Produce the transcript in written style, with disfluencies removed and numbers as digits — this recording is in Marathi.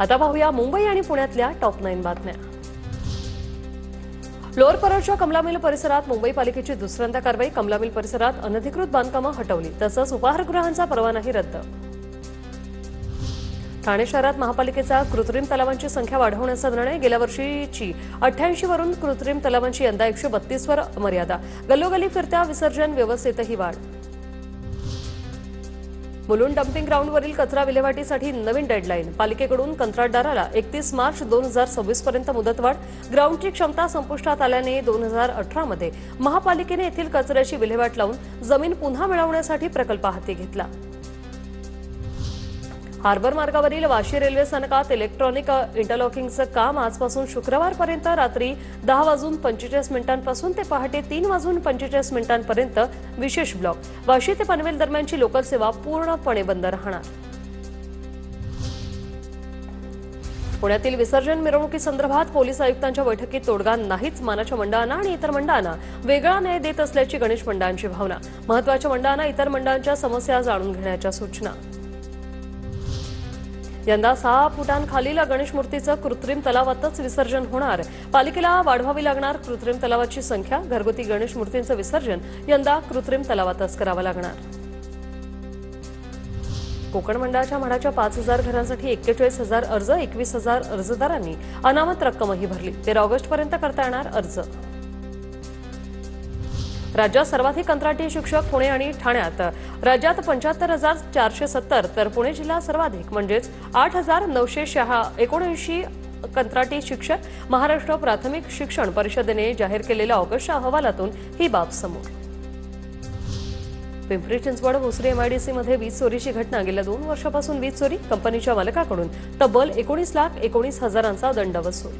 आता पाहूया मुंबई आणि पुण्यातल्या टॉप 9 बातम्या। लोअर परळच्या कमला मिल परिसरात मुंबई पालिकेची दुसऱ्यांदा कारवाई। कमला मिल परिसरात अनधिकृत बांधकामं हटवली, तसंच उपाहारगृहांचा परवानाही रद्द। ठाणे शहरात महापालिकेचा कृत्रिम तलावांची संख्या वाढवण्याचा निर्णय। गेल्या वर्षीची 88 वरून कृत्रिम तलावांची यंदा 132 वर मर्यादा। गल्लोगल्ली फिरत्या विसर्जन व्यवस्थेतही वाढ। मुलुंड डम्पिंग ग्राउंडवरील कचरा विल्हेवाटीसाठी नवीन डेडलाईन। पालिकेकडून कंत्राटदाराला 31 मार्च 2026 पर्यंत मुदतवाढ। ग्राउंडची क्षमता संपुष्टात आल्याने 2018 मध्ये महापालिकेने येथील कचऱ्याची विल्हेवाट लावून जमीन पुन्हा मिळवण्यासाठी प्रकल्प हाती घेतला। हार्बर मार्गावरील वाशी रेल्वे स्थानकात इलेक्ट्रॉनिक इंटरलॉकिंगचं काम आजपासून शुक्रवारपर्यंत रात्री 10:45 पासून ते पहाटे 3:45 पर्यंत विशेष ब्लॉक। वाशी ते पनवेल दरम्यानची लोकल सेवा पूर्णपणे बंद राहणार। पुण्यातील विसर्जन मिरवणुकीसंदर्भात पोलीस आयुक्तांच्या बैठकीत तोडगा नाहीच। मानाच्या मंडळांना आणि इतर मंडळांना वेगळा न्याय देत असल्याची गणेश मंडळांची भावना। महत्त्वाच्या मंडळांना इतर मंडळांच्या समस्या जाणून घेण्याच्या सूचना। यंदा 6 फुटांखालील गणेश मूर्तीचं कृत्रिम तलावातच विसर्जन होणार। पालिकेला वाढवावी लागणार कृत्रिम तलावाची संख्या। घरगुती गणेश मूर्तींचं विसर्जन यंदा कृत्रिम तलावातच करावं लागणार। कोकण मंडळाच्या म्हाडाच्या 5,000 घरांसाठी 41,000 अर्ज। 21,000 अर्जदारांनी अनामत रक्कमही भरली। 13 ऑगस्टपर्यंत करता येणार अर्ज। राज्यात सर्वाधिक कंत्राटी शिक्षक पुणे आणि ठाण्यात। राज्यात 75,470 तर पुणे जिल्हा सर्वाधिक म्हणजेच 8,979 कंत्राटी शिक्षक। महाराष्ट्र प्राथमिक शिक्षण परिषदेने जाहीर केलेल्या ऑगस्टच्या अहवालातून ही बाब समोर। पिंपरी चिंचवड भोसरी MIDC मध्ये वीज चोरीची घटना। गेल्या 2 वर्षापासून वीज चोरी। कंपनीच्या मालकाकडून तब्बल 19,19,000चा दंड वसूल।